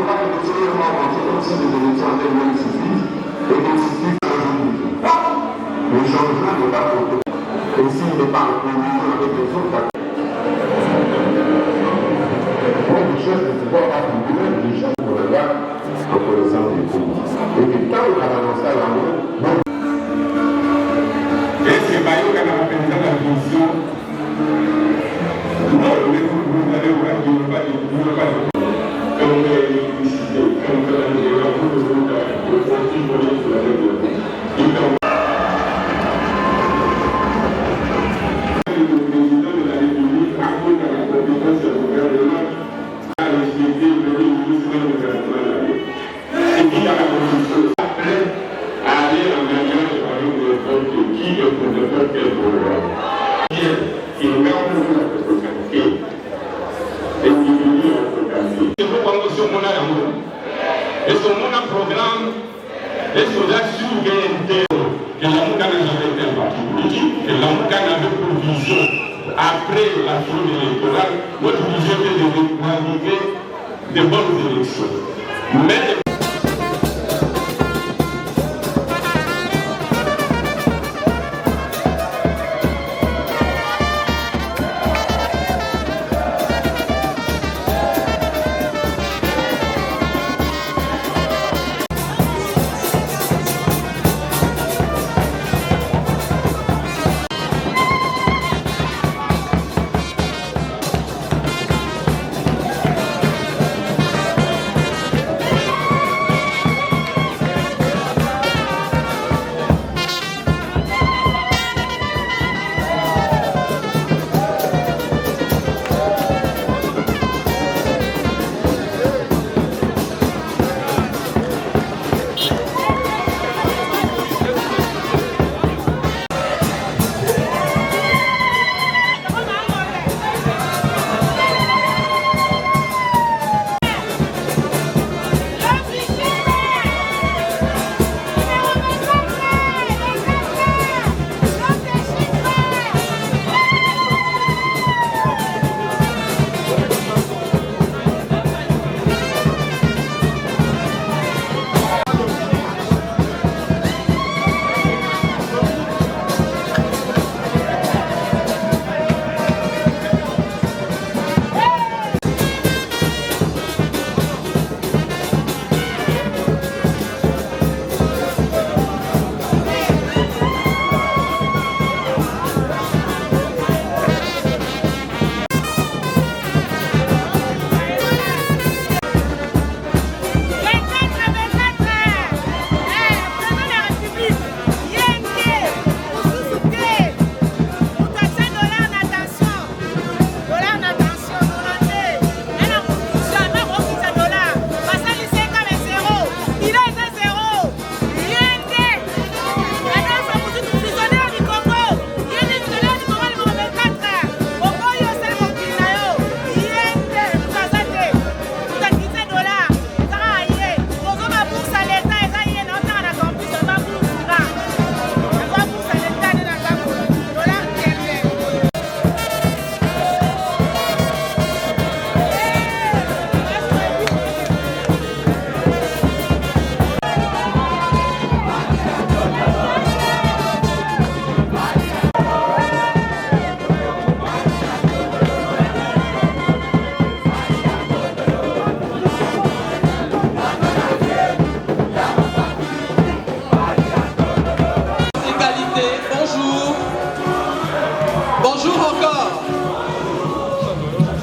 pas que le Seigneur m'a montré comme si les élections allaient loin suffisent et qu'il suffit de le changement n'est pas pour et s'il n'est pas en communion avec les autres, les choses ne pouvoir pas comprendre, les gens me regardent en connaissant les choses. Et que quand on a annoncé à l'amour, est-ce que Bayo a appelé la vision? Non, vous allez voir qu'il ne va pas dire. Quand on est électricité, quand on fait la lumière, vous le profil pour les sur la règle. Après la fraude électorale, notre vision est de naviguer de bonnes élections. Mais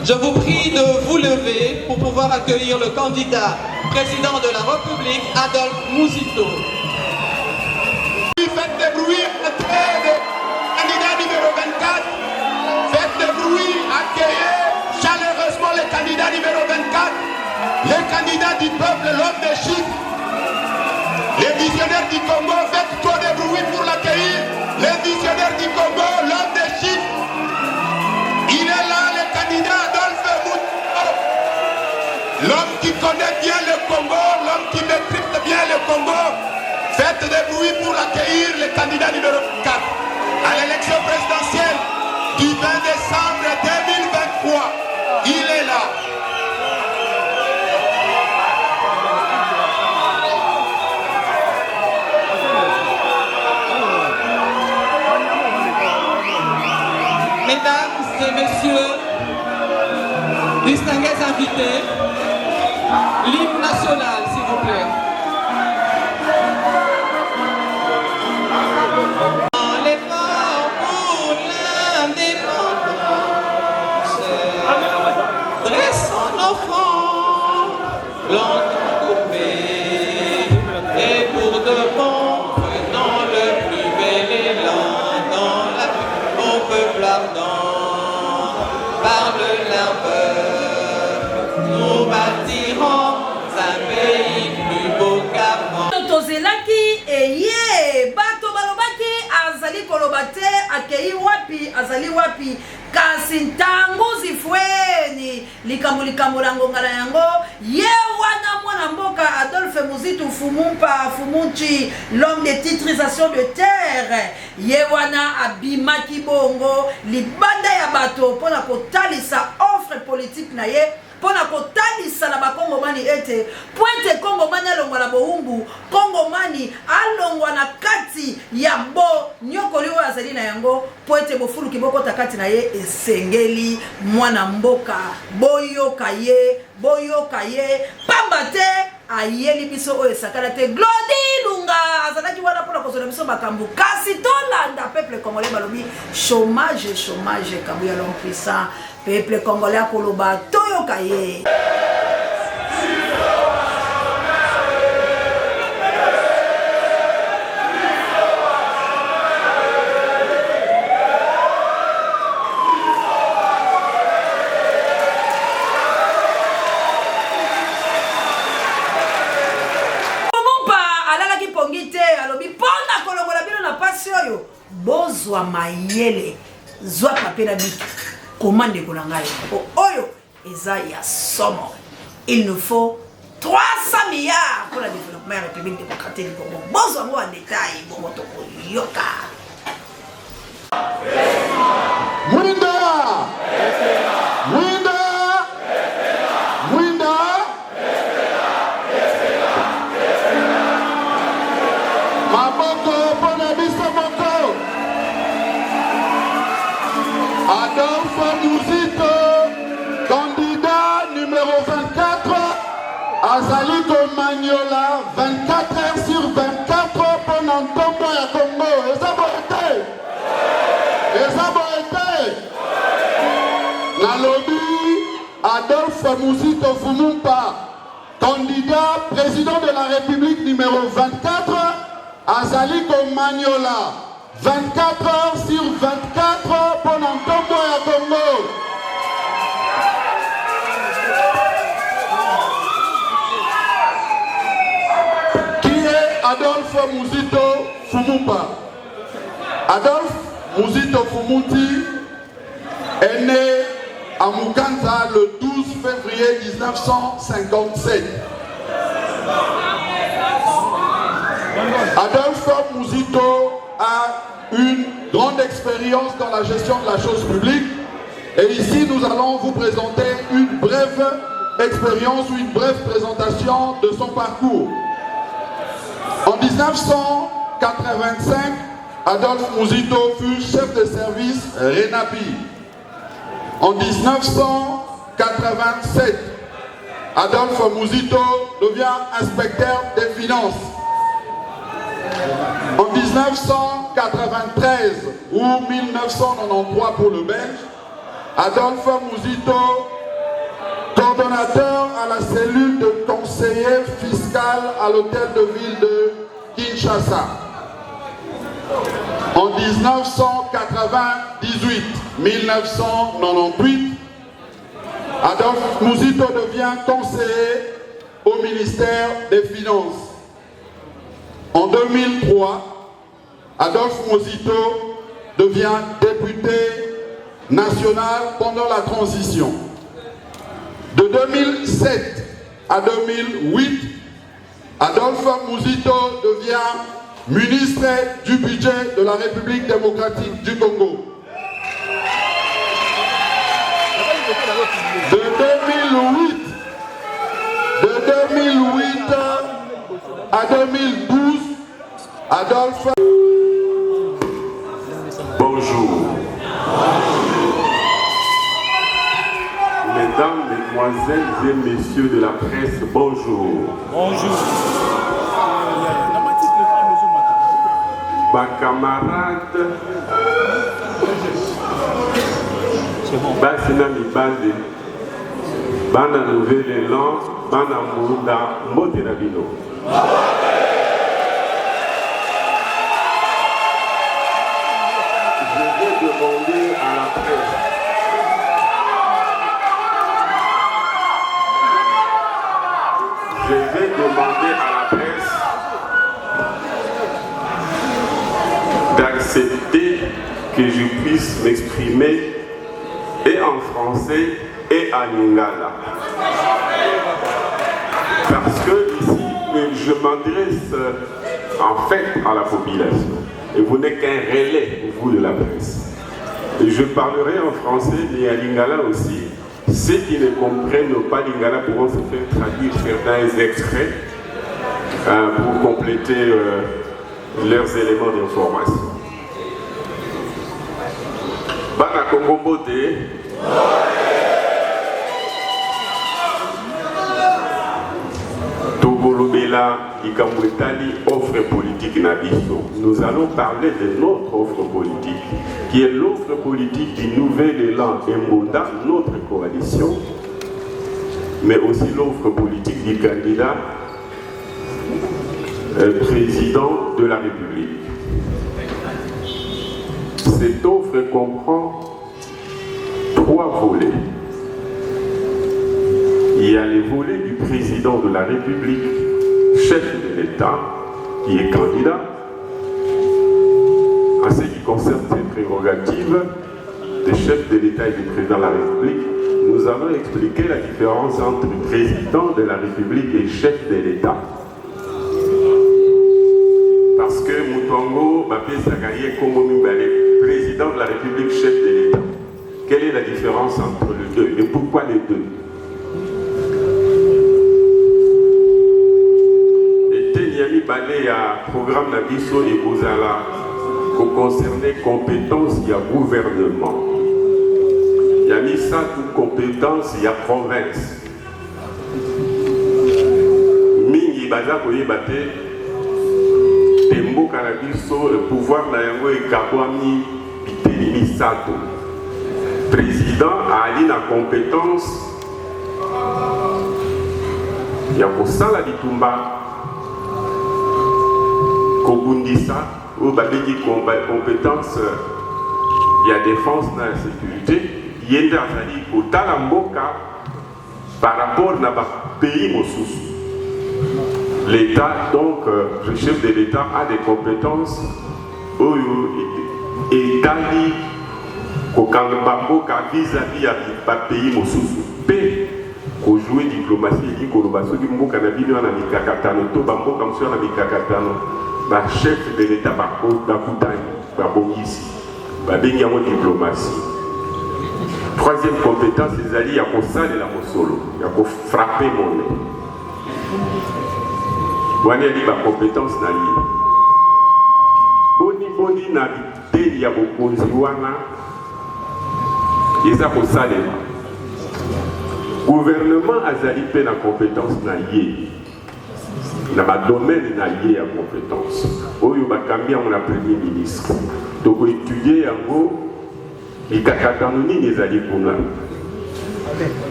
Je vous prie de vous lever pour pouvoir accueillir le candidat président de la République, Adolphe Mouzito. Faites des bruits, candidat numéro 24. Faites des bruits, accueillez chaleureusement le candidat numéro 24, le candidat du peuple, l'homme des chiffres, les visionnaires du Congo. Faites trop de bruit pour l'accueillir. Les visionnaires du Congo, l'homme des chiffres. Il est là, le candidat Adolphe Mouzito, l'homme qui connaît bien le Congo, l'homme qui maîtrise bien le Congo. Faites des bruits pour accueillir le candidat numéro 4 à l'élection présidentielle du 20 décembre 2023. Il est là. les invités. L'hymne national, s'il vous plaît. L'effort pour l'indépendance, dressons nos fronts, longtemps coupés, et pour de bon, prenons le plus bel élan dans la vie, mon peuple ardent, par le labeur, nous bâtirons un pays plus beau qu'avant. Tozelaki eye bato balobaki azali kolobate akei wapi azali wapi kasi ntango zifweni likambo lango ngala yango ye wana mwana mboka Adolphe Muzitu Fumumpa Fumunchi, l'homme de titrisation de terre, ye wana abimaki bongo libanda ya bato pona kotalisa offre politique na ye pona kotalisa na bakongomani ete pointe kongomani alongwa na bohumbu, kongomani alongwa na kati ya bo nyokoli oyo azali na yango pointe bofulu kibokota kati na ye esengeli mwana mboka boyoka ye pamba te ayeli biso oyo esakala te. Glodi Lunga azalaki wana mpona kozela biso makambo kasi tolanda peuple congolais balobi chômage kabuya l'homme puissant. Peuple congolais akoloba toyoka ye. Bozwa mayele zwa papier na biki commande konangai oyo eza ya somo. Il nous faut 300 milliards pour le développement de la République démocratique du Congo. Bozwa ngo en détail bongo toko yoka. Adolphe Muzitu, candidat numéro 24, Azali Komagnola, 24 heures sur 24 pendant Ntombo ya Congo. Ezaboete. Nalobi, Adolphe Muzitu Fumumpa, candidat président de la République numéro 24, Azali Komagnola. 24 heures sur 24 pendant Ntombo ya Congo. Qui est Adolphe Muzitu Fumumpa? Adolphe Muzitu Fumuti est né à Muganza le 12 février 1957. Adolphe Muzitu a une grande expérience dans la gestion de la chose publique et ici nous allons vous présenter une brève expérience ou une brève présentation de son parcours. En 1985, Adolphe Muzitu fut chef de service RENAPI. En 1987, Adolphe Muzitu devient inspecteur des finances. En 1993 ou 1993 pour le Belge, Adolphe Muzitu, coordonnateur à la cellule de conseiller fiscal à l'hôtel de ville de Kinshasa. En 1998, Adolphe Muzitu devient conseiller au ministère des Finances. En 2003, Adolphe Muzitu devient député national pendant la transition. De 2007 à 2008, Adolphe Muzitu devient ministre du budget de la République démocratique du Congo. De 2008 à 2012, Adolphe. Bonjour. Mesdames, mesdemoiselles et messieurs de la presse, bonjour. Bonjour. Ma camarade, Basina Mibande, Bana Nouvel Élan, Bana Mouda, Motenabino. Je vais demander à la presse. Je vais demander à la presse d'accepter que je puisse m'exprimer et en français et en lingala. Parce que ici, je m'adresse en fait à la population. Et vous n'êtes qu'un relais, vous, de la presse. Et je parlerai en français et en lingala aussi. Ceux qui ne comprennent pas lingala pourront se faire traduire certains extraits pour compléter leurs éléments d'information. Bana Kongombote. Togolobela Ikamwetali offre politique Nabiso. Nous allons parler de notre offre politique, qui est l'offre politique du Nouvel Élan Mbonda, notre coalition, mais aussi l'offre politique du candidat président de la République. Cette offre comprend 3 volets. Il y a les volets du président de la République, chef de l'État, qui est candidat. En ce qui concerne ses prérogatives de chef de l'État et du président de la République, nous allons expliquer la différence entre président de la République et chef de l'État. Parce que Moutongo, Bapé Sakaye, Kongo président de la République, chef de l'État. Quelle est la différence entre les deux et pourquoi les deux? Yami balé à programme Nabiso et Bozala qui concernait compétences, il y a gouvernement. Yami ça toute compétence, il y a province. Mingi baza koye bate tembo kanabiso le pouvoir na yango et kabwami bitelimi sato. Président a ali na compétence. Il y a pour ça la bitumba. Kobundisa, où babeki compétence, il y a défense dans la sécurité, il y a au Talamboka par rapport à pays Mossous. L'État, donc, le chef de l'État a des compétences et Dali Kokangabamboka vis-à-vis à pays Mossous. P. Pour jouer diplomatie et Kolobaso qui mboka na bino na mikakatano to bamboka msio na mikakatano. Le chef de l'État va bénir en diplomatie. Troisième compétence, les alliés, il y a qu'on sale et la solo. Il y a qu'on frapper mon nez. Wani ali ba compétence na lié. Boni na bité il y a beaucoup de wana. Ils a qu'on sale. Gouvernement azali pe na compétence na lié. Dans le domaine lié à compétence. Oyo bakambi mon premier ministre. Donc étudier en gros les kakatanoni les alliés kuna.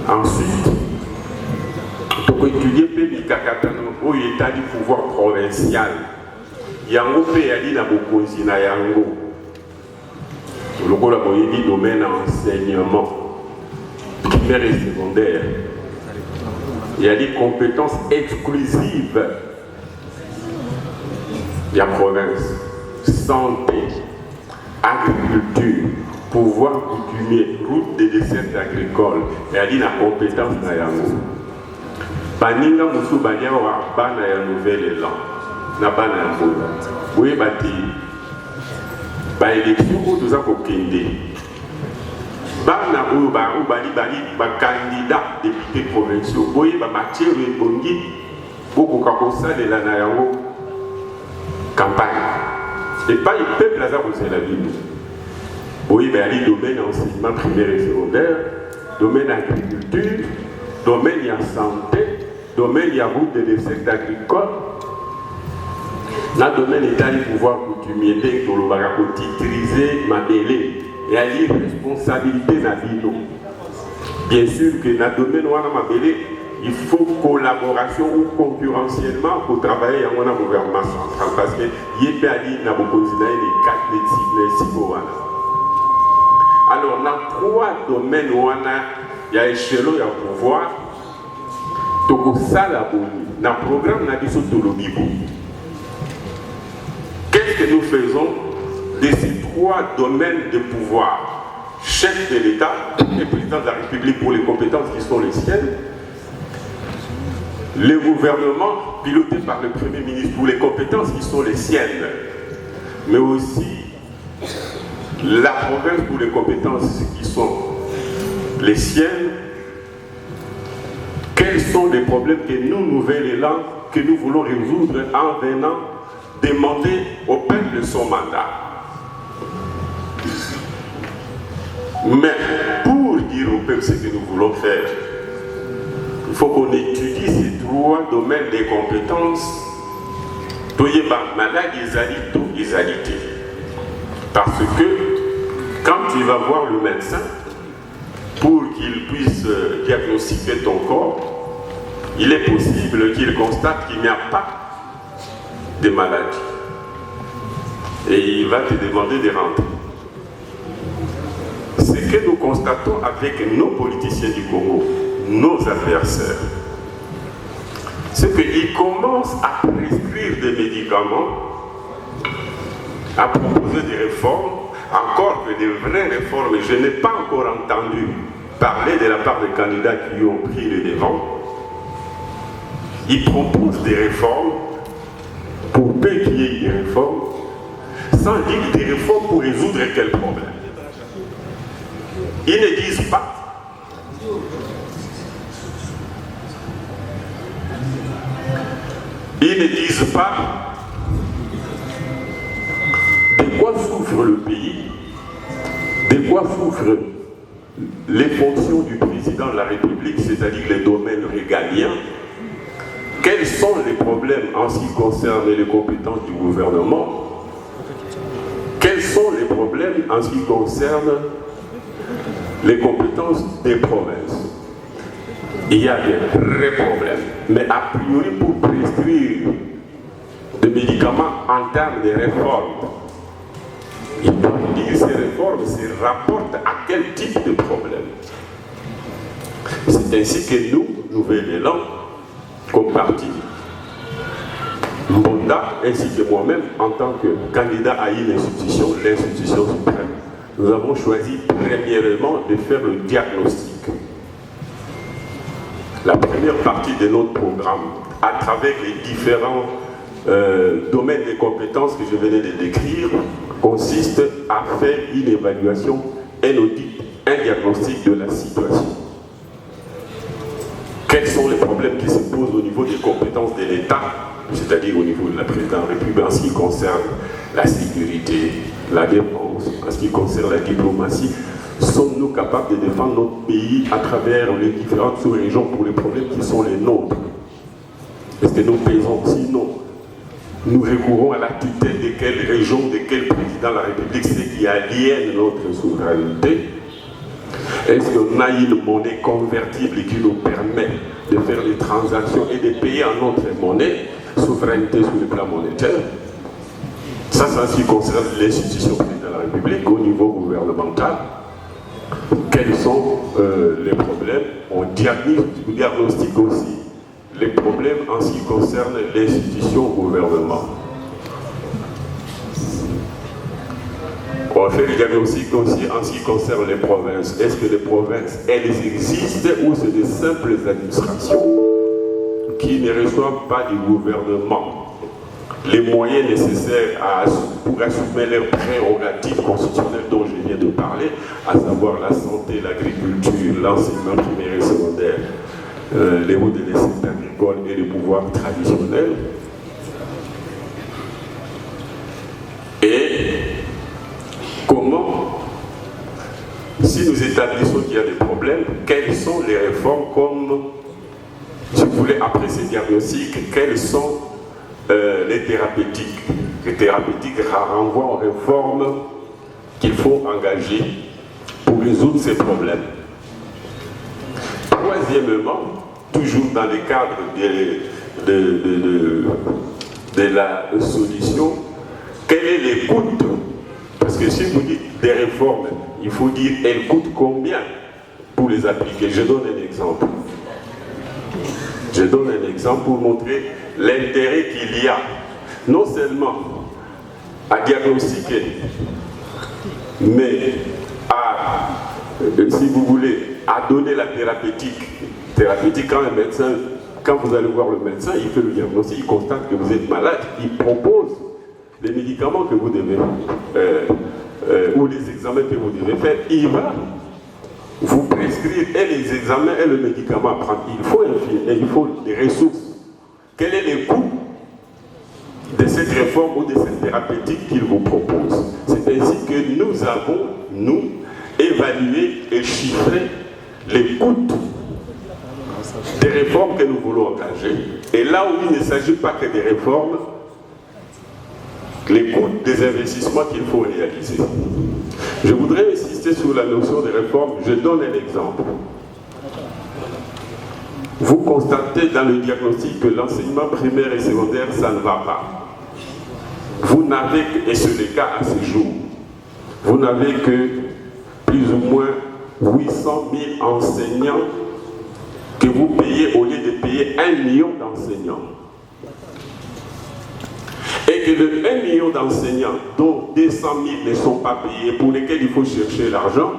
Ensuite, donc étudier les kakatano oyo état du pouvoir provincial. Yango pe ali na bokonzi na yango. Le rôle du domaine enseignement primaire et secondaire. Il y a des compétences exclusives. Il y a province, santé, agriculture, pouvoir coutumier, route des dessertes agricoles. Il y a des compétences dans yango. Baninga musu banyawa bana ya Nouvel Élan. Na bana ya Mbola. Oui bati. Ba élection où nous avons kende. Bana ou bali candidat député provinciaux. Boye ba matière et bongi beaucoup kakosa de la nayango campagne. Et pas le peuple à c'est la ville. Boye ba ali domaine enseignement primaire et secondaire, domaine agriculture, domaine il y a santé, domaine il y a route de dessert agricole, dans le domaine état du pouvoir coutumier, dès que l'on va titrisé ma délai et à dire responsabilité na bino. Bien sûr que dans le domaine où on a ma délai, il faut collaboration ou concurrentiellement pour travailler en un gouvernement central parce que il y a des beaucoup les 4 les 6 alors dans 3 domaines où on a il y a échelon il y a pouvoir donc ça la bonne dans le programme n'a dit sur tout le niveau. Qu'est-ce que nous faisons de ces 3 domaines de pouvoir? Chef de l'État et président de la République pour les compétences qui sont les siennes, le gouvernement piloté par le Premier ministre pour les compétences qui sont les siennes, mais aussi la province pour les compétences qui sont les siennes. Quels sont les problèmes que nous, Nouvel Élan, que nous voulons résoudre en venant demander au peuple son mandat? Mais pour dire au peuple ce que nous voulons faire, il faut qu'on étudie ces 3 domaines des compétences. Parce que quand tu vas voir le médecin, pour qu'il puisse diagnostiquer ton corps, il est possible qu'il constate qu'il n'y a pas de maladie. Et il va te demander de rentrer. Ce que nous constatons avec nos politiciens du Congo, nos adversaires, c'est qu'ils commencent à prescrire des médicaments, à proposer des réformes, encore que des vraies réformes. Je n'ai pas encore entendu parler de la part des candidats qui ont pris le devant. Ils proposent des réformes pour peu qu'il y ait des réformes, sans dire des réformes pour résoudre quel problème. Ils ne disent pas. Ils ne disent pas de quoi souffre le pays, de quoi souffrent les fonctions du président de la République, c'est-à-dire les domaines régaliens, quels sont les problèmes en ce qui concerne les compétences du gouvernement, quels sont les problèmes en ce qui concerne les compétences des provinces. Il y a des vrais problèmes, mais a priori pour prescrire des médicaments en termes de réformes, il faut dire que ces réformes se rapportent à quel type de problème. C'est ainsi que nous, Nouvel Élan, comme parti, Mbonda, ainsi que moi-même, en tant que candidat à une institution, l'institution suprême, nous avons choisi premièrement de faire le diagnostic. La première partie de notre programme, à travers les différents domaines de compétences que je venais de décrire, consiste à faire une évaluation, un audit, un diagnostic de la situation. Quels sont les problèmes qui se posent au niveau des compétences de l'État, c'est-à-dire au niveau de la présidence de la République, en ce qui concerne la sécurité, la défense, en ce qui concerne la diplomatie. Sommes-nous capables de défendre notre pays à travers les différentes sous-régions pour les problèmes qui sont les nôtres? Est-ce que nous pesons? Sinon, nous recourons à la tutelle de quelle région, de quel président de la République, c'est qui aliène notre souveraineté? Est-ce qu'on a une monnaie convertible qui nous permet de faire des transactions et de payer en notre monnaie, souveraineté sur le plan monétaire? Ça, c'est en ce qui concerne l'institution présidente de la République au niveau gouvernemental. Quels sont les problèmes? On diagnostique aussi les problèmes en ce qui concerne l'institution gouvernement. On fait le diagnostic aussi en ce qui concerne les provinces. Est-ce que les provinces, elles existent ou c'est des simples administrations qui ne reçoivent pas du gouvernement les moyens nécessaires pour assumer leurs prérogatives constitutionnelles dont je viens de parler, à savoir la santé, l'agriculture, l'enseignement primaire et secondaire, les routes de l'essai agricole et les pouvoirs traditionnels. Et comment, si si nous établissons qu'il y a des problèmes, quelles sont les réformes comme, si vous voulez, après ces diagnostics, quelles sont les thérapeutiques? Les thérapeutiques renvoient aux réformes qu'il faut engager pour résoudre ces problèmes. Troisièmement, toujours dans le cadre de la solution, quel est les coûts? Parce que si vous dites des réformes, il faut dire elles coûtent combien pour les appliquer. Je donne un exemple. Je donne un exemple pour montrer l'intérêt qu'il y a, non seulement à diagnostiquer, mais à, si vous voulez, à donner la thérapeutique. Thérapeutique, quand vous allez voir le médecin, il fait le diagnostic, il constate que vous êtes malade, il propose les médicaments que vous devez, ou les examens que vous devez faire, il va vous prescrire et les examens et le médicament à prendre. Il faut des ressources. Quel est le coût de cette réforme ou de cette thérapeutique qu'il vous propose? C'est ainsi que nous avons, nous, évalué et chiffré les coûts des réformes que nous voulons engager. Et là où il ne s'agit pas que des réformes, les coûts des investissements qu'il faut réaliser. Je voudrais insister sur la notion de réforme. Je donne un exemple. Vous constatez dans le diagnostic que l'enseignement primaire et secondaire, ça ne va pas. Vous n'avez, et c'est le cas à ce jour, vous n'avez que plus ou moins 800 000 enseignants que vous payez au lieu de payer 1 million d'enseignants. Et que le 1 million d'enseignants, dont 200 000 ne sont pas payés, pour lesquels il faut chercher l'argent,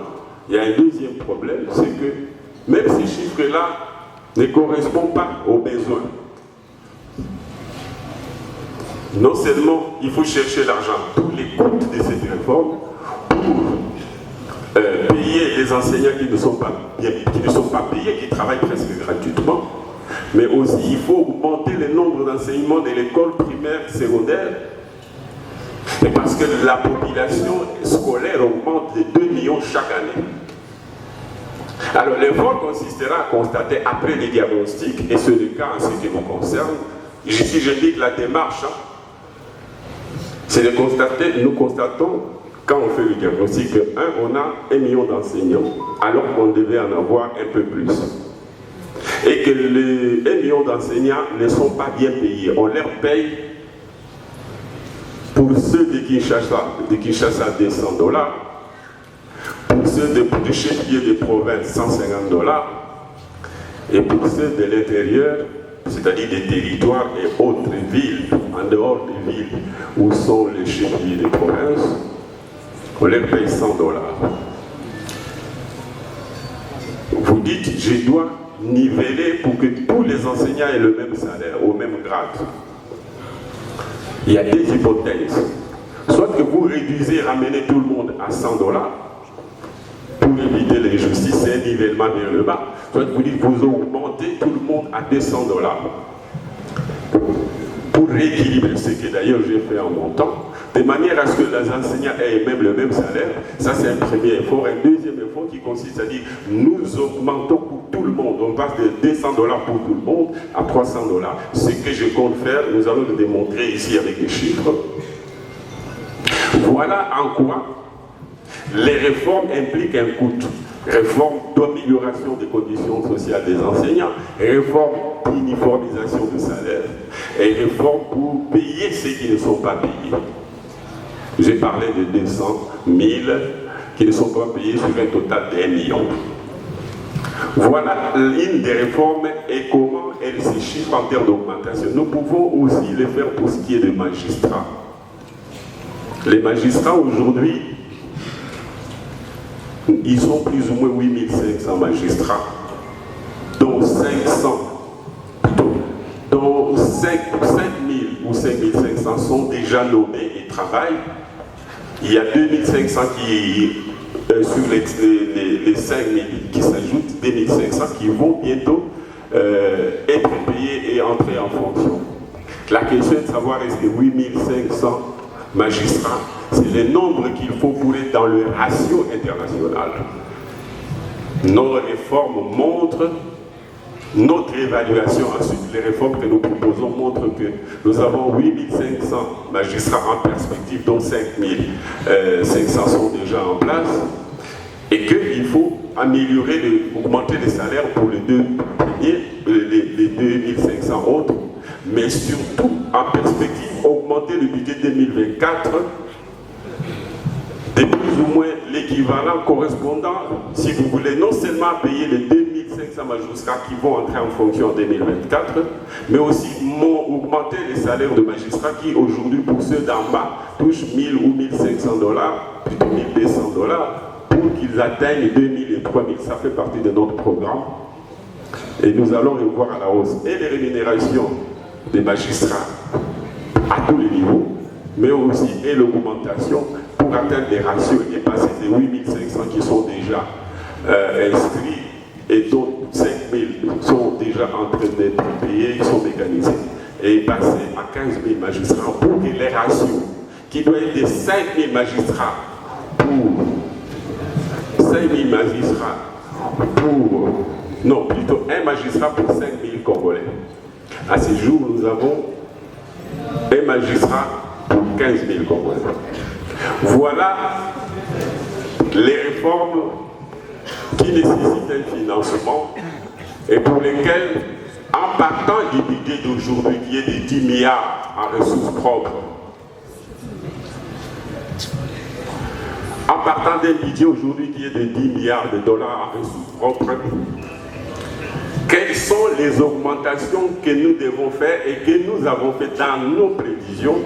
il y a un deuxième problème, c'est que même ces chiffres-là ne correspondent pas aux besoins. Non seulement il faut chercher l'argent pour les coûts de cette réforme, pour payer les enseignants qui ne sont pas payés, qui travaillent presque gratuitement, mais aussi il faut augmenter le nombre d'enseignements de l'école primaire, secondaire, et parce que la population scolaire augmente de 2 millions chaque année. Alors l'effort consistera à constater après les diagnostics, et c'est le cas en ce qui nous concerne, ici je dis que la démarche, c'est de constater, nous constatons, quand on fait le diagnostic, que on a 1 million d'enseignants, alors qu'on devait en avoir un peu plus. Et que les 1 million d'enseignants ne sont pas bien payés. On leur paye, pour ceux de Kinshasa 200 $, pour ceux de chef-lieu de province 150 $, et pour ceux de l'intérieur, c'est-à-dire des territoires et autres villes, en dehors des villes où sont les chefs-lieux de province, on leur paye 100 $. Vous dites, je dois niveler pour que tous les enseignants aient le même salaire, au même grade. Il y a des hypothèses. Soit que vous réduisez, ramenez tout le monde à 100 $, pour éviter l'injustice, c'est un nivellement vers le bas. Soit que vous dites, vous augmentez tout le monde à 200 $. Pour rééquilibrer, ce que d'ailleurs j'ai fait en mon temps, de manière à ce que les enseignants aient même le même salaire. Ça c'est un premier effort. Un deuxième effort qui consiste à dire, nous augmentons pour tout le monde. On passe de 200 $ pour tout le monde à 300 $. Ce que je compte faire, nous allons le démontrer ici avec les chiffres. Voilà en quoi les réformes impliquent un coût. Réforme d'amélioration des conditions sociales des enseignants, réforme d'uniformisation de salaire et réforme pour payer ceux qui ne sont pas payés. J'ai parlé de 200 000 qui ne sont pas payés sur un total de 1 million. Voilà l'une des réformes et comment elles se chiffrent en termes d'augmentation. Nous pouvons aussi le faire pour ce qui est des magistrats. Les magistrats aujourd'hui, ils sont plus ou moins 8500 magistrats, dont 5000 ou 5500 sont déjà nommés et travaillent. Il y a 2500 qui, sur les 5000 qui s'ajoutent, 2500 qui vont bientôt être payés et entrer en fonction. La question est de savoir est-ce que 8500 magistrats, c'est le nombre qu'il faut pour être dans le ratio international. Nos réformes montrent notre évaluation. Ensuite, les réformes que nous proposons montrent que nous avons 8500 magistrats en perspective, dont 5500 sont déjà en place, et qu'il faut améliorer, augmenter les salaires pour les deux premiers, les 2500 autres, mais surtout en perspective augmenter le budget 2024 de plus ou moins l'équivalent correspondant, si vous voulez, non seulement à payer les 2500 magistrats qui vont entrer en fonction en 2024, mais aussi augmenter les salaires de magistrats qui aujourd'hui, pour ceux d'en bas, touchent 1000 ou 1500 dollars, plutôt 1200 dollars, pour qu'ils atteignent 2000 et 3000. Ça fait partie de notre programme. Et nous allons revoir à la hausse et les rémunérations des magistrats à tous les niveaux, mais aussi et l'augmentation pour atteindre des ratios et passer des 8500 qui sont déjà inscrits et dont 5000 sont déjà en train d'être payés, qui sont mécanisés, et passer à 15 000 magistrats pour que les ratios, qui doivent être de 5 000 magistrats pour 5 000 magistrats pour, non, plutôt un magistrat pour 5 000 Congolais. À ce jour, nous avons un magistrat pour 15 000 Congolais. Voilà les réformes qui nécessitent un financement et pour lesquelles, en partant du budget d'aujourd'hui qui est de 10 milliards en ressources propres, en partant d'un budget aujourd'hui qui est de 10 milliards de dollars en ressources propres, quelles sont les augmentations que nous devons faire et que nous avons fait dans nos prévisions?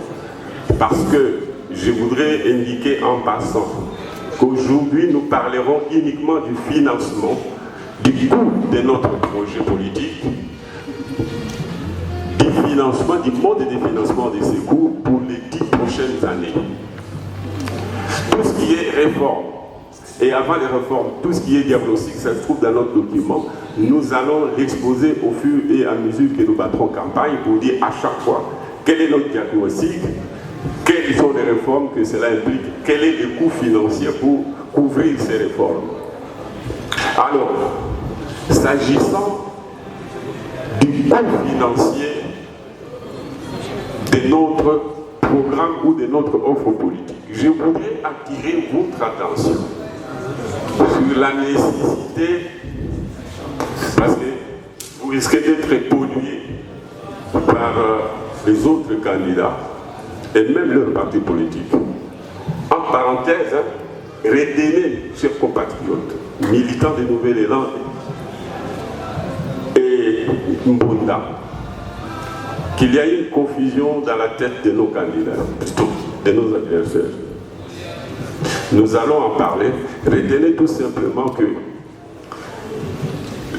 Parce que je voudrais indiquer en passant qu'aujourd'hui nous parlerons uniquement du financement, du coût de notre projet politique, du financement, du mode de financement de ces coûts pour les 10 prochaines années. Tout ce qui est réforme, et avant les réformes, tout ce qui est diagnostic, ça se trouve dans notre document. Nous allons l'exposer au fur et à mesure que nous battrons campagne pour dire à chaque fois quel est notre diagnostic, quelles sont les réformes que cela implique, quel est le coût financier pour couvrir ces réformes. Alors, s'agissant du coût financier de notre programme ou de notre offre politique, je voudrais attirer votre attention sur la nécessité, parce que vous risquez d'être pollué par les autres candidats et même leurs partis politiques. En parenthèse, retenez, chers compatriotes, militants de Nouvelle-Élan et Mbunda, qu'il y a une confusion dans la tête de nos candidats, plutôt de nos adversaires. Nous allons en parler. Retenez tout simplement que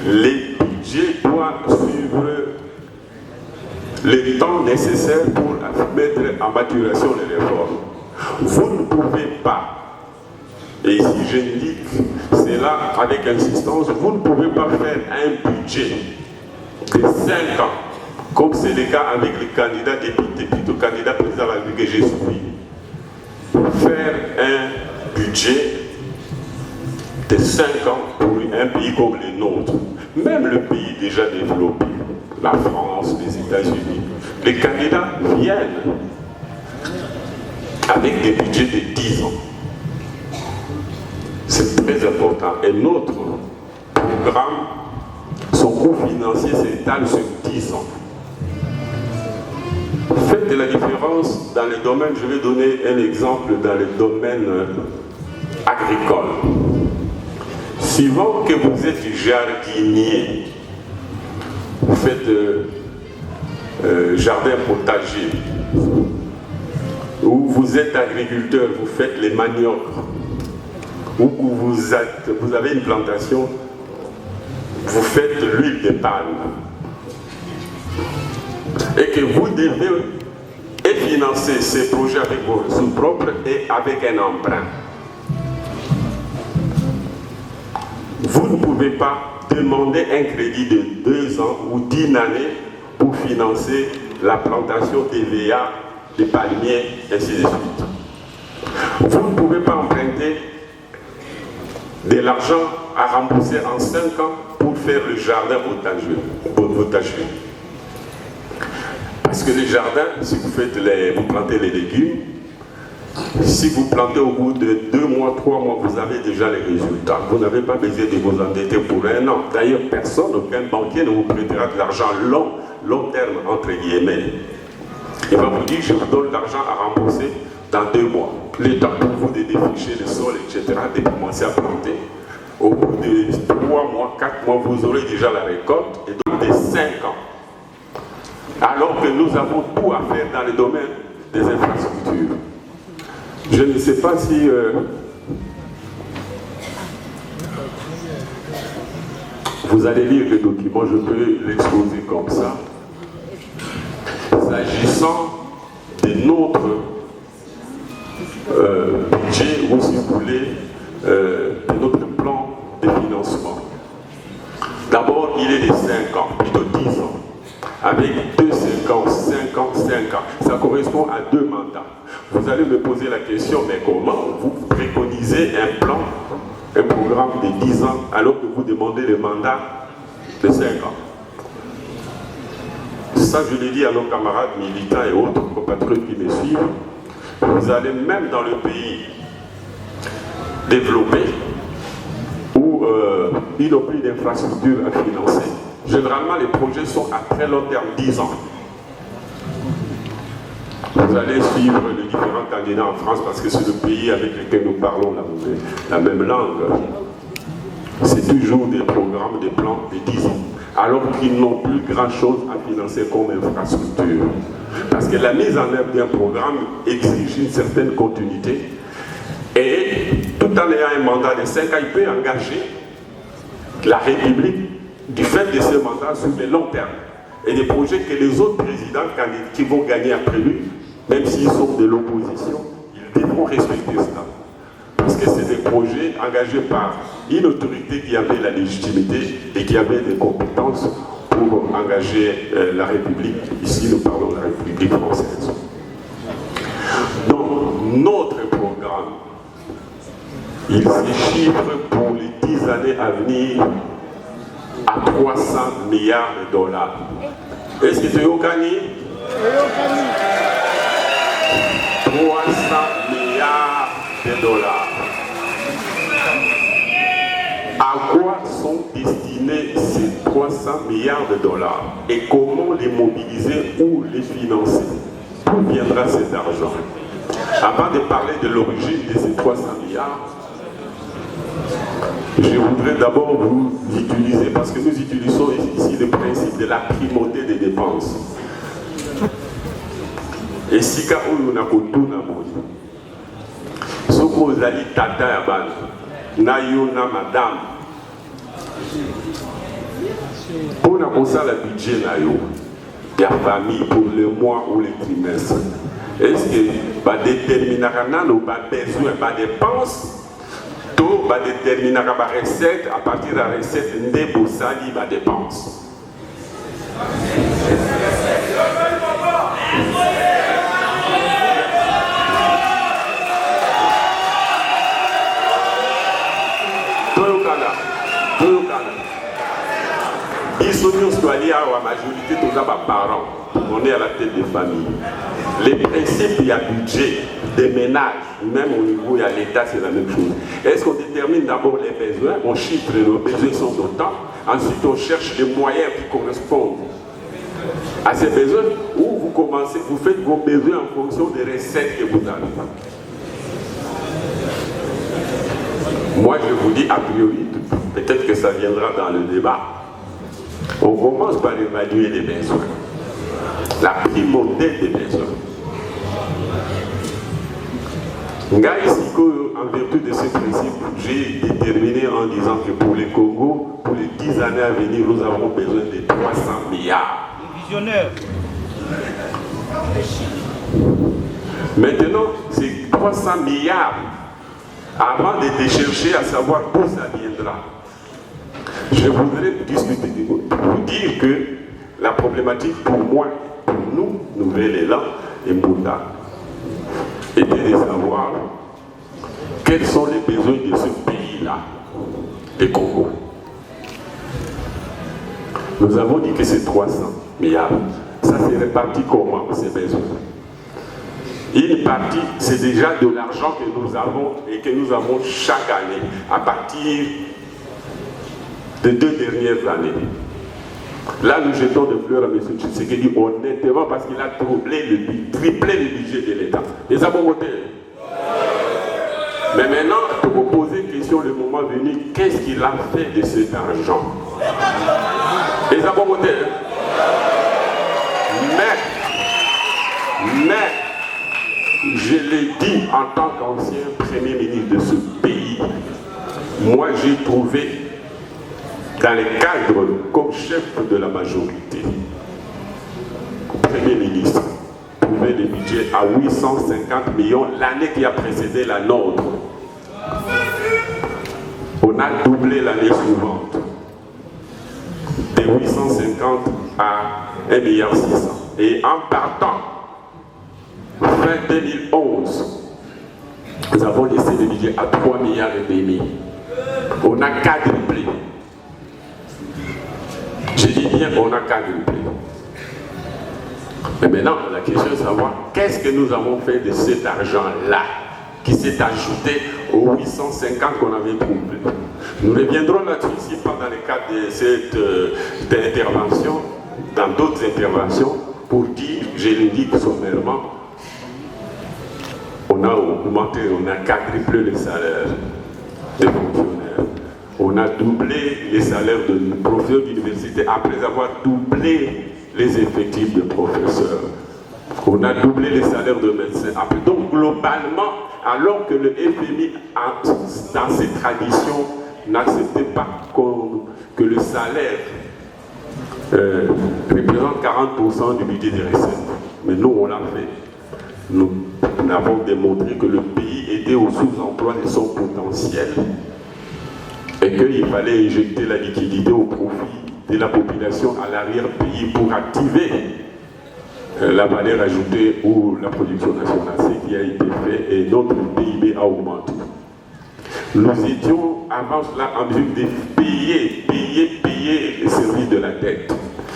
les budgets doivent suivre le temps nécessaire pour mettre en maturation les réformes. Vous ne pouvez pas, et ici j'indique cela avec insistance, vous ne pouvez pas faire un budget de 5 ans, comme c'est le cas avec les candidats députés, plutôt candidats président de la République que j'ai suivi. Faire un budget de 5 ans pour un pays comme le nôtre, même le pays déjà développé, la France, les États-Unis, les candidats viennent avec des budgets de 10 ans. C'est très important. Et notre programme, son coût financier s'étale sur 10 ans. Faites la différence dans les domaines, je vais donner un exemple dans le domaine agricole. Suivant que vous êtes jardinier, vous faites jardin potager, ou vous êtes agriculteur, vous faites les maniocs, ou vous avez une plantation, vous faites l'huile de palme, et que vous devez financer ces projets avec vos ressources propres et avec un emprunt. Vous ne pouvez pas demander un crédit de 2 ans ou d'1 année pour financer la plantation TVA, des palmiers, ainsi de suite. Vous ne pouvez pas emprunter de l'argent à rembourser en 5 ans pour faire le jardin potager. Parce que les jardins, si vous plantez les légumes, si vous plantez au bout de 2 mois, 3 mois, vous avez déjà les résultats. Vous n'avez pas besoin de vous endetter pour 1 an. D'ailleurs, personne, aucun banquier ne vous prêtera de l'argent long terme, entre guillemets. Il va vous dire, je vous donne l'argent à rembourser dans 2 mois. Le temps pour vous de défricher le sol, etc., de commencer à planter. Au bout de 3 mois, 4 mois, vous aurez déjà la récolte, et donc de 5 ans. Alors que nous avons tout à faire dans le domaine des infrastructures. Je ne sais pas si vous allez lire le document, je peux l'exposer comme ça. S'agissant de notre budget, ou si vous voulez, de notre plan de financement. D'abord, il est de 5 ans, plutôt 10 ans. Avec 2 5 ans, 5 ans, 5 ans. Ça correspond à 2 mandats. Vous allez me poser la question, mais comment vous préconisez un plan, un programme de 10 ans, alors que vous demandez le mandat de 5 ans? Ça, je l'ai dit à nos camarades militants et autres compatriotes qui me suivent. Vous allez même dans le pays développé, où ils n'ont plus d'infrastructures à financer. Généralement, les projets sont à très long terme, 10 ans. Vous allez suivre les différents candidats en France parce que c'est le pays avec lequel nous parlons la même langue. C'est toujours des programmes, des plans de 10 ans. Alors qu'ils n'ont plus grand-chose à financer comme infrastructure. Parce que la mise en œuvre d'un programme exige une certaine continuité. Et tout en ayant un mandat de 5 ans, il peut engager la République du fait de ce mandat sur le long terme. Et des projets que les autres présidents qui vont gagner après lui, même s'ils sont de l'opposition, ils devront respecter cela. Parce que c'est des projets engagés par une autorité qui avait la légitimité et qui avait des compétences pour engager la République. Ici, nous parlons de la République française. Donc, notre programme, il se chiffre pour les 10 années à venir à 300 milliards de dollars. Est-ce que c'est au gagné? 300 milliards de dollars. À quoi sont destinés ces 300 milliards de dollars et comment les mobiliser ou les financer? D'où viendra cet argent? Avant de parler de l'origine de ces 300 milliards, je voudrais d'abord vous utiliser, parce que nous utilisons ici le principe de la primauté des dépenses. Et si nous avons tout ce que vous allez tata ya bana, na yo na madame, pour na konsa la budget na yo, ya famille pour le mois ou le trimestre. Est-ce que va déterminer nos besoins, pas dépenses? Tout va déterminer la recette, à partir de la recette, des boussali va dépense. La majorité de nos parents, on est à la tête des familles. Les principes, il y a budget des ménages, même au niveau de l'État, c'est la même chose. Est-ce qu'on détermine d'abord les besoins, on chiffre nos besoins sont d'autant, ensuite on cherche les moyens qui correspondent à ces besoins, ou vous commencez, vous faites vos besoins en fonction des recettes que vous avez. Moi je vous dis a priori, peut-être que ça viendra dans le débat, on commence par évaluer les besoins, la primauté des besoins. En vertu de ce principe, j'ai déterminé en disant que pour le Congo, pour les 10 années à venir, nous avons besoin de 300 milliards. Visionnaire. Maintenant, c'est 300 milliards avant de te chercher à savoir où ça viendra. Je voudrais discuter, vous dire que la problématique pour moi, pour nous, Nouvel-Élan et Mbunda, était de savoir quels sont les besoins de ce pays-là. des Congo. Nous avons dit que c'est 300 milliards. Ça s'est réparti comment ces besoins? Une partie, c'est déjà de l'argent que nous avons et que nous avons chaque année à partir des 2 dernières années. Là, nous jetons de fleurs à M. Tshisekedi honnêtement parce qu'il a triplé le budget de l'État. Les avons voté. Mais maintenant, pour vous poser une question, le moment venu, qu'est-ce qu'il a fait de cet argent? Les avons voté. Mais, je l'ai dit en tant qu'ancien Premier ministre de ce pays, moi j'ai trouvé dans les cadres comme chef de la majorité, Premier ministre, trouver le budget à 850 millions l'année qui a précédé la nôtre. On a doublé l'année suivante, de 850 à 1,6 milliard. Et en partant, fin 2011, nous avons laissé le budget à 3,5 milliards. On a quadruplé. Je dis bien, on a quadruplé. Mais maintenant, la question est de savoir qu'est-ce que nous avons fait de cet argent-là qui s'est ajouté aux 850 qu'on avait trouvé. Nous reviendrons là-dessus, si pas dans le cadre de cette intervention, dans d'autres interventions, pour dire, je le dis sommairement, on a augmenté, on a quadruplé les salaires des fonctionnaires. On a doublé les salaires de professeurs d'université après avoir doublé les effectifs de professeurs. On a doublé les salaires de médecins. Après. Donc globalement, alors que le FMI, dans ses traditions, n'acceptait pas que le salaire représente 40% du budget des recettes. Mais nous, on l'a fait. Nous avons démontré que le pays était au sous-emploi de son potentiel et qu'il fallait injecter la liquidité au profit de la population à l'arrière-pays pour activer la valeur ajoutée ou la production nationale, ce qui a été fait et notre PIB a augmenté. Nous étions avant cela en mesure de payer les services de la dette,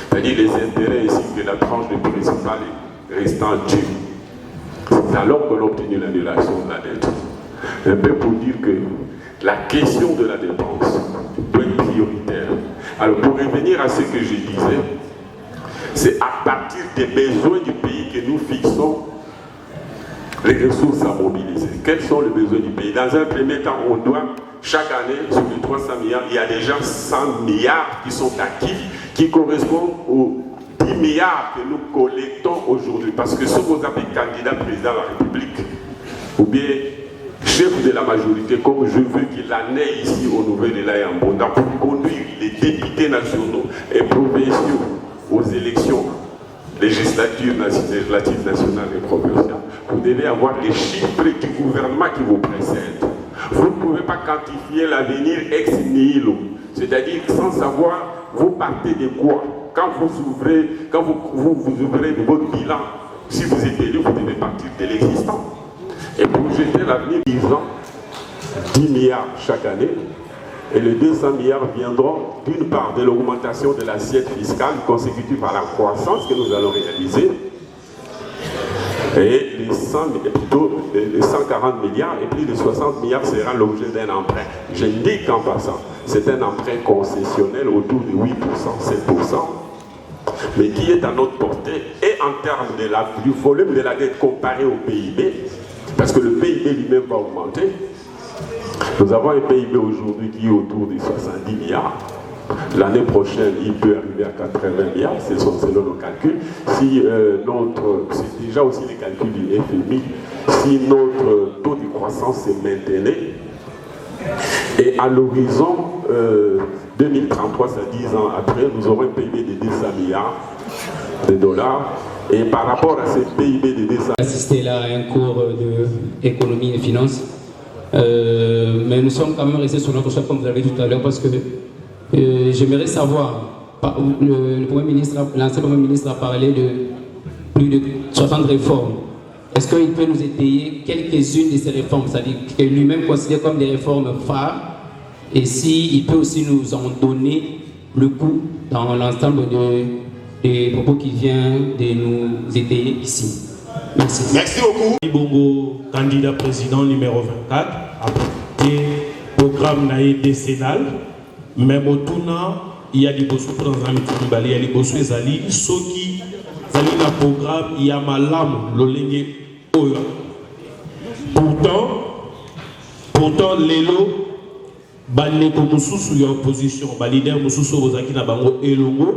c'est-à-dire les intérêts ainsi que la tranche de principal restant due. C'est alors qu'on a obtenu l'annulation de la dette. Un peu pour dire que la question de la dépense doit être prioritaire. Alors pour revenir à ce que je disais, c'est à partir des besoins du pays que nous fixons les ressources à mobiliser. Quels sont les besoins du pays? Dans un premier temps, on doit, chaque année, sur les 300 milliards, il y a déjà 100 milliards qui sont actifs, qui correspondent aux 10 milliards que nous collectons aujourd'hui. Parce que si vous avez candidat président de la République, ou bien chef de la majorité, comme je veux qu'il en ait ici au Nouvel-Élan et en Bonda, pour conduire les députés nationaux et provinciaux aux élections législatives nationales et provinciales, vous devez avoir les chiffres du gouvernement qui vous précèdent. Vous ne pouvez pas quantifier l'avenir ex nihilo, c'est-à-dire sans savoir vous partez de quoi. Quand vous ouvrez votre bilan, si vous êtes élu, vous devez partir de l'existant. Et pour jeter l'avenir, disons 10 milliards chaque année, et les 200 milliards viendront d'une part de l'augmentation de l'assiette fiscale consécutive à la croissance que nous allons réaliser, et les 140 milliards et plus de 60 milliards sera l'objet d'un emprunt. Je dis qu'en passant, c'est un emprunt concessionnel autour de 8%, 7%, mais qui est à notre portée, et en termes du volume de la dette comparé au PIB, parce que le PIB lui-même va augmenter. Nous avons un PIB aujourd'hui qui est autour de 70 milliards. L'année prochaine, il peut arriver à 80 milliards, c'est selon nos calculs. C'est déjà aussi les calculs du FMI, si notre taux de croissance se maintenait. Et à l'horizon 2033, c'est 10 ans après, nous aurons un PIB de 200 milliards de dollars. Et par rapport à ce PIB de 200... Assister là à un cours d'économie et finances. Mais nous sommes quand même restés sur notre choix, comme vous l'avez dit tout à l'heure, parce que j'aimerais savoir, l'ancien Premier ministre a parlé de plus de 60 réformes. Est-ce qu'il peut nous étayer quelques-unes de ces réformes, c'est-à-dire que lui-même considère comme des réformes phares, et s'il peut aussi nous en donner le coup dans l'ensemble des propos qui viennent de nous aider ici. Merci. Merci beaucoup. Bongo, candidat président numéro 24, apporté programme naïe décennal, même au tournant, il y a des bossous dans un meeting, il y a des bossous ezali, ceux qui zali na programme, il y a malam, l'olenge oyo. Pourtant, l'élo, bandeko mususu ya opposition, leader mususu ozaki na bango elongo,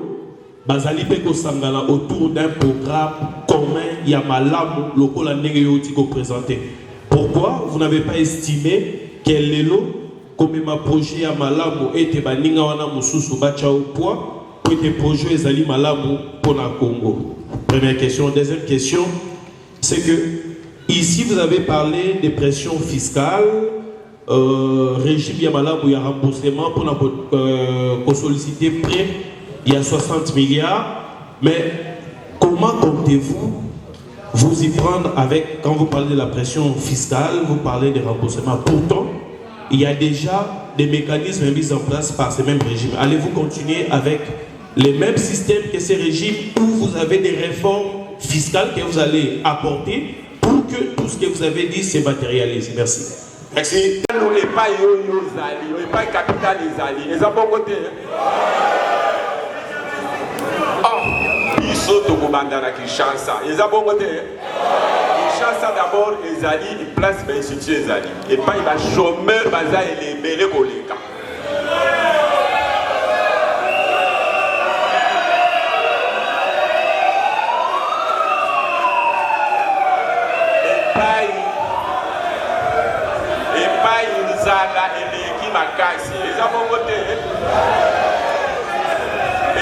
bazali peko sangana autour d'un programme commun, il y a malamu, lokola ndenge yoti ko présenter. Pourquoi vous n'avez pas estimé que l'élo, comme ma projet ya malamu, était baninga wana mususu bacha au poids, pour des projets ezali malamu pour la Congo? Première question. Deuxième question, c'est que ici vous avez parlé des pressions fiscales, régime Yamala où il y a remboursement pour solliciter prêt, il y a 60 milliards, mais comment comptez-vous vous y prendre avec, quand vous parlez de la pression fiscale, vous parlez des remboursements? Pourtant, il y a déjà des mécanismes mis en place par ces mêmes régimes. Allez-vous continuer avec les mêmes systèmes que ces régimes, où vous avez des réformes fiscales que vous allez apporter pour que tout ce que vous avez dit se matérialise? Merci. Merci. Nous les pas yo zali, les pas capital zali. Les bon côté. Oh, ils sont au commandant à Kinshasa. Les bon côté. Kinshasa d'abord ezali, il place ben institut ezali. Et pas il va chômeur baza et les koleka. Et makasi eza bongo te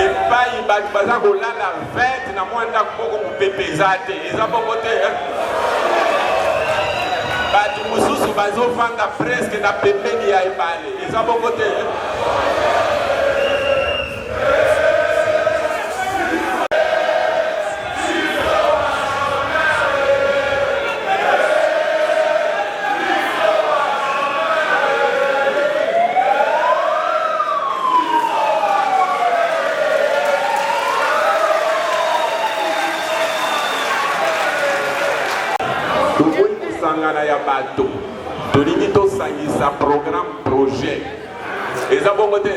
epai bato baza kolala vete na mwa ndako moko kopepeza te eza bongo te bato mosusu bazofanda preske na pembeni ya ebale eza bongo te. Ya bato tolingi tosangisa programme projet eza bongo te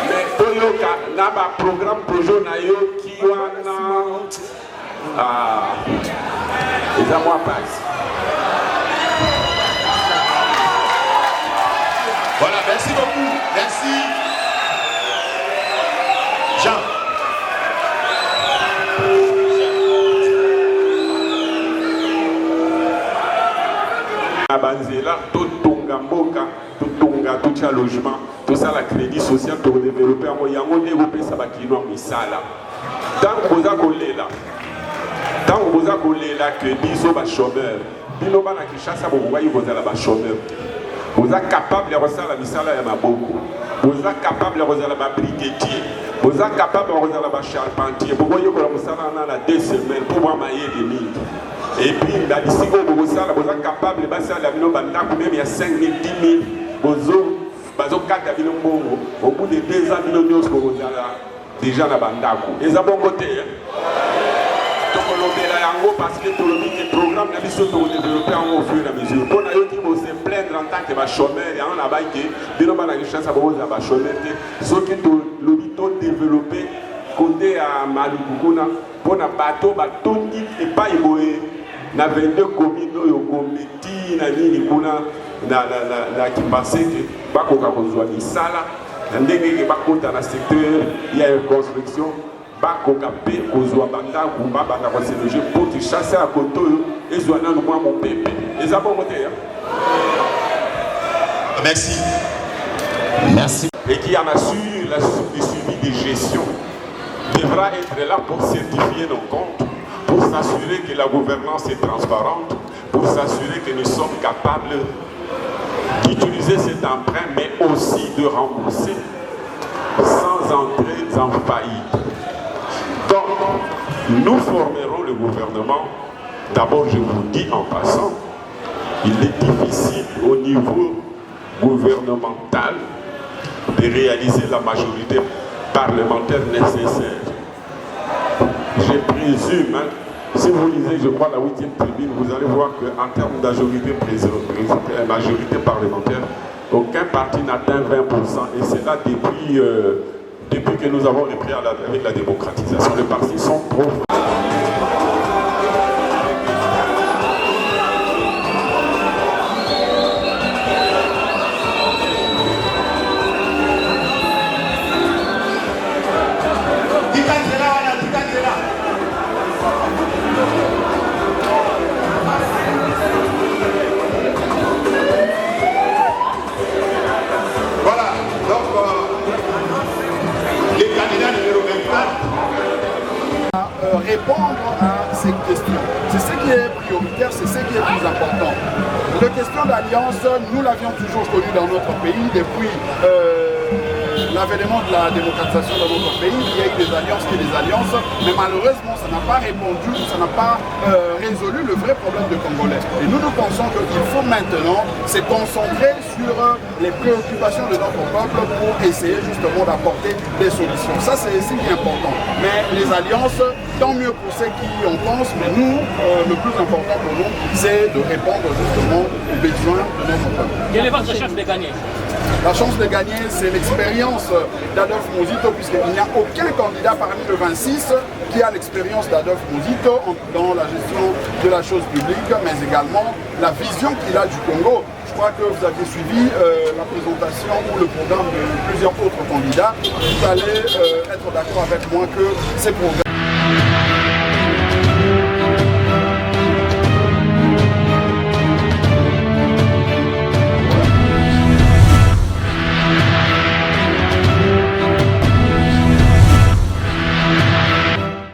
mais toyoka na ba programme projet na yo ki wana eza mwa passe. Voilà, merci beaucoup. Merci. Jean. Banzela, tout tonga mboka, tout tonga, tout tcha logement, tout ça la crédit social pour développer un moyen de développer ça bakino misala. Tant que vous avez là que biso ba chômeur, bino bana Kinshasa vous voyez vous allez ba chômeur. Vous êtes capable de recevoir la misala ya maboko. Vous êtes capable de recevoir la brigadier. Vous êtes capable de recevoir la charpentier. Vous voyez que la misala en a 2 semaines pour moi mailler des mines. Et puis, la discipline, vous êtes capable de passer à la ville, même il y a 5 000, 10 000, vous êtes au bout de 2 ans, vous êtes déjà dans la bandako. Et ça, bon côté. Parce que tout le programme n'a pas été développé au fur et à mesure. Pour nous se plaindre en tant que chômeur, et on a dit que nous avons une chance à avoir chômeur. Ceux qui ont développé côté à Malukuna, pour un bateau, et pas na 22 communes yo komiti na nini kuna na kipase ke bakoka kozwa misala na ndenge ke bakota na secteur ya construction bakoka pe kozwa bandako babanda ko se loger pour que chasser à koto ezwa na mwa mon pepe eza bon côté. Merci. Merci. Et qui en assure le suivi de gestion devra être là pour certifier nos comptes, pour s'assurer que la gouvernance est transparente, pour s'assurer que nous sommes capables d'utiliser cet emprunt, mais aussi de rembourser sans entrer en faillite. Donc, nous formerons le gouvernement. D'abord, je vous dis en passant, il est difficile au niveau gouvernementale de réaliser la majorité parlementaire nécessaire. Je présume, hein, si vous lisez, je crois, la 8e tribune, vous allez voir qu'en termes majorité parlementaire, aucun parti n'atteint 20%. Et c'est là depuis que nous avons repris avec la démocratisation. Les partis sont trop... Répondre à ces questions. C'est ce qui est prioritaire, c'est ce qui est plus important. La question d'alliance, nous l'avions toujours connue dans notre pays depuis l'avènement de la démocratisation dans notre pays. Il y a eu des alliances et des alliances, mais malheureusement, ça n'a pas répondu, ça n'a pas résolu le vrai problème de Congolais. Et nous pensons qu'il faut maintenant se concentrer sur les préoccupations de notre peuple pour essayer justement d'apporter des solutions. Ça, c'est ce qui est important. Mais les alliances, tant mieux pour ceux qui en pensent, mais nous, le plus important pour nous, c'est de répondre justement aux besoins de notre peuple. Quelle est votre chance de gagner? La chance de gagner, c'est l'expérience d'Adolphe Muzito, puisqu'il n'y a aucun candidat parmi le 26 qui a l'expérience d'Adolphe Muzito dans la gestion de la chose publique, mais également la vision qu'il a du Congo. Je crois que vous aviez suivi la présentation ou le programme de plusieurs autres candidats. Vous allez être d'accord avec moi que ces programmes